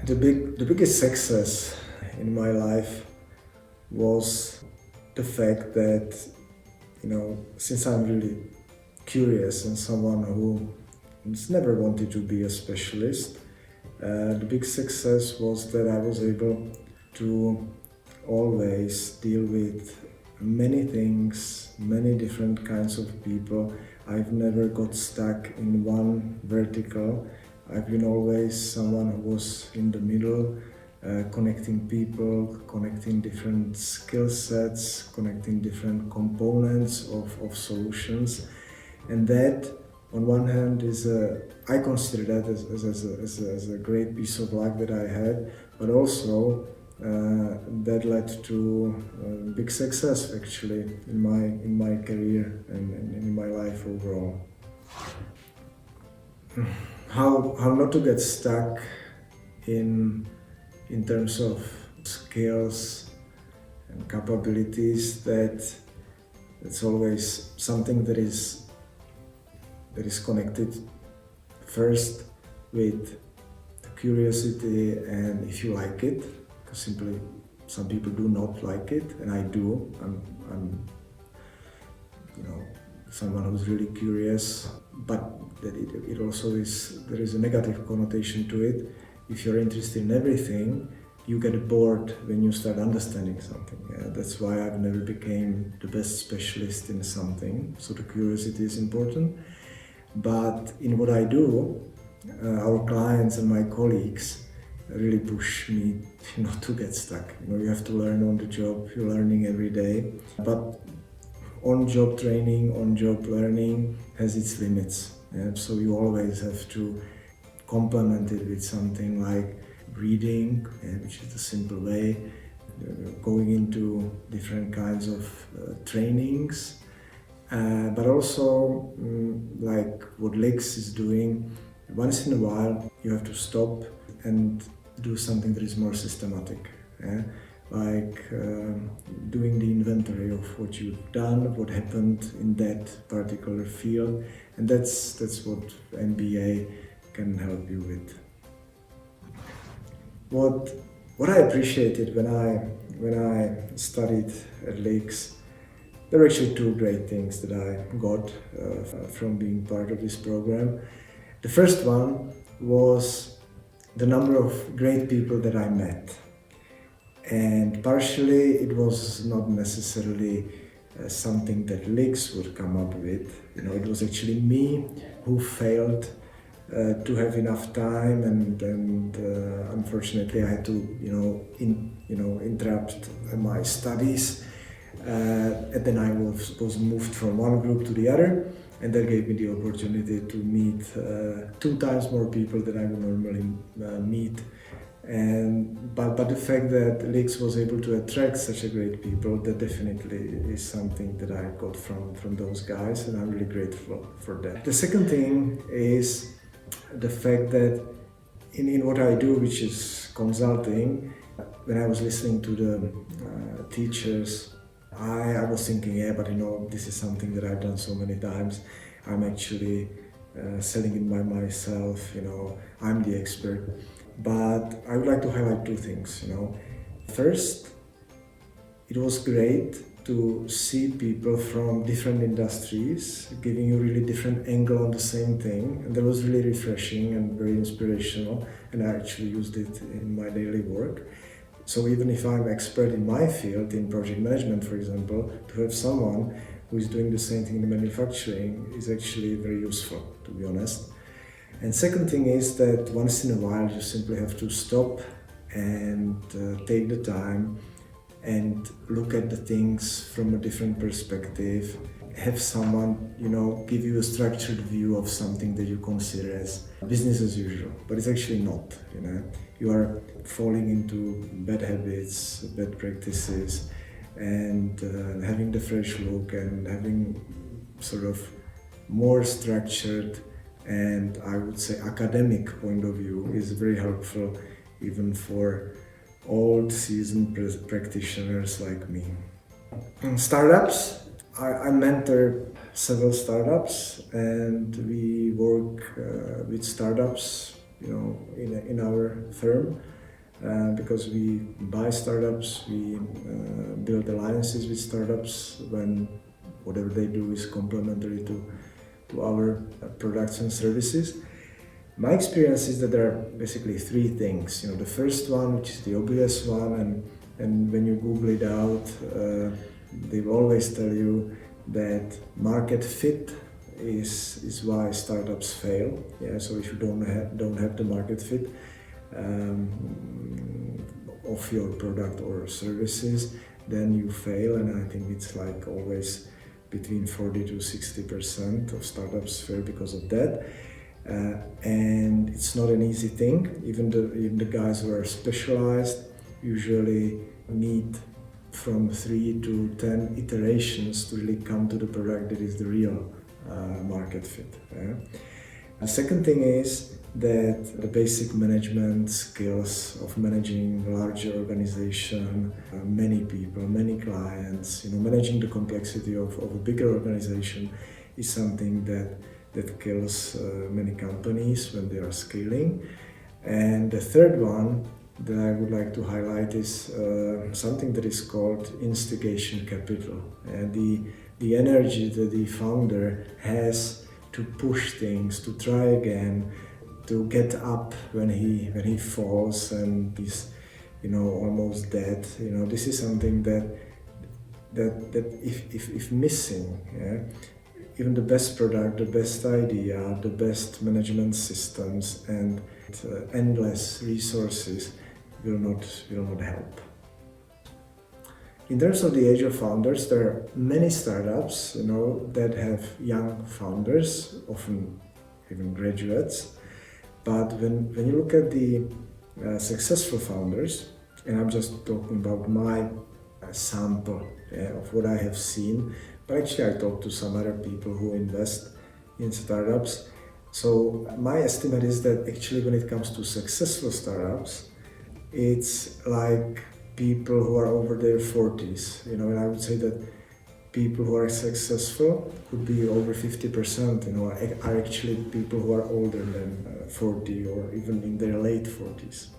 The biggest success in my life was the fact that, since I'm really curious and someone who has never wanted to be a specialist, the big success was that I was able to always deal with many things, many different kinds of people. I've never got stuck in one vertical. I've been always someone who was in the middle, connecting people, connecting different skill sets, connecting different components of solutions. And that, on one hand, I consider that as a great piece of luck that I had, but also that led to big success actually in my career and in my life overall. How not to get stuck in terms of skills and capabilities, that's always something that is connected first with the curiosity, and if you like it, because simply some people do not like it, and I do. I'm someone who's really curious, but that it also there is a negative connotation to it. If you're interested in everything, you get bored when you start understanding something. Yeah? That's why I've never became the best specialist in something. So the curiosity is important. But in what I do, our clients and my colleagues really push me not to get stuck. You have to learn on the job. You're learning every day. But on-job training, on-job learning has its limits. Yeah? So you always have to complement it with something like reading, which is the simple way, going into different kinds of trainings, but also like what LIGS is doing. Once in a while you have to stop and do something that is more systematic. Yeah? Like doing the inventory of what you've done, what happened in that particular field, and that's what MBA can help you with. What I appreciated when I studied at LIGS, there were actually two great things that I got from being part of this program. The first one was the number of great people that I met. And partially it was not necessarily something that LIGS would come up with. It was actually me who failed to have enough time, and unfortunately I had to interrupt my studies, and then I was moved from one group to the other, and that gave me the opportunity to meet 2 times more people than I would normally meet. But the fact that LIGS was able to attract such a great people, that definitely is something that I got from those guys, and I'm really grateful for that. The second thing is the fact that in what I do, which is consulting, when I was listening to the teachers, I was thinking, yeah, but this is something that I've done so many times. I'm actually selling it by myself, I'm the expert. But I would like to highlight 2 things, First, it was great to see people from different industries giving you really different angle on the same thing, and that was really refreshing and very inspirational, and I actually used it in my daily work. So even if I'm expert in my field, in project management for example, to have someone who is doing the same thing in manufacturing is actually very useful, to be honest. And second thing is that once in a while you simply have to stop and take the time and look at the things from a different perspective. Have someone, give you a structured view of something that you consider as business as usual, but it's actually not, You are falling into bad habits, bad practices, and having the fresh look and having sort of more structured and I would say academic point of view is very helpful even for old seasoned practitioners like me. Startups, I mentor several startups, and we work with startups in our firm. Because we buy startups, we build alliances with startups when whatever they do is complementary to our products and services. My experience is that there are basically three things. The first one, which is the obvious one, and when you Google it out, they will always tell you that market fit is why startups fail. Yeah, so if you don't have the market fit of your product or services, then you fail. And I think it's like always between 40 to 60% of startups fail because of that. And it's not an easy thing. Even the guys who are specialized usually need from 3 to 10 iterations to really come to the product that is the real market fit. The second thing is that the basic management skills of managing a larger organization, many people, many clients, managing the complexity of a bigger organization is something that kills many companies when they are scaling. And the third one that I would like to highlight is something that is called instigation capital, and the energy that the founder has to push things, to try again, to get up when he falls and he's almost dead. This is something that if missing, yeah, even the best product, the best idea, the best management systems and endless resources will not help. In terms of the age of founders, there are many startups that have young founders, often even graduates. But when you look at the successful founders, and I'm just talking about my sample of what I have seen, but actually I talked to some other people who invest in startups. So my estimate is that actually when it comes to successful startups, it's like people who are over their 40s, and I would say that people who are successful could be over 50%, are actually people who are older than 40 or even in their late 40s.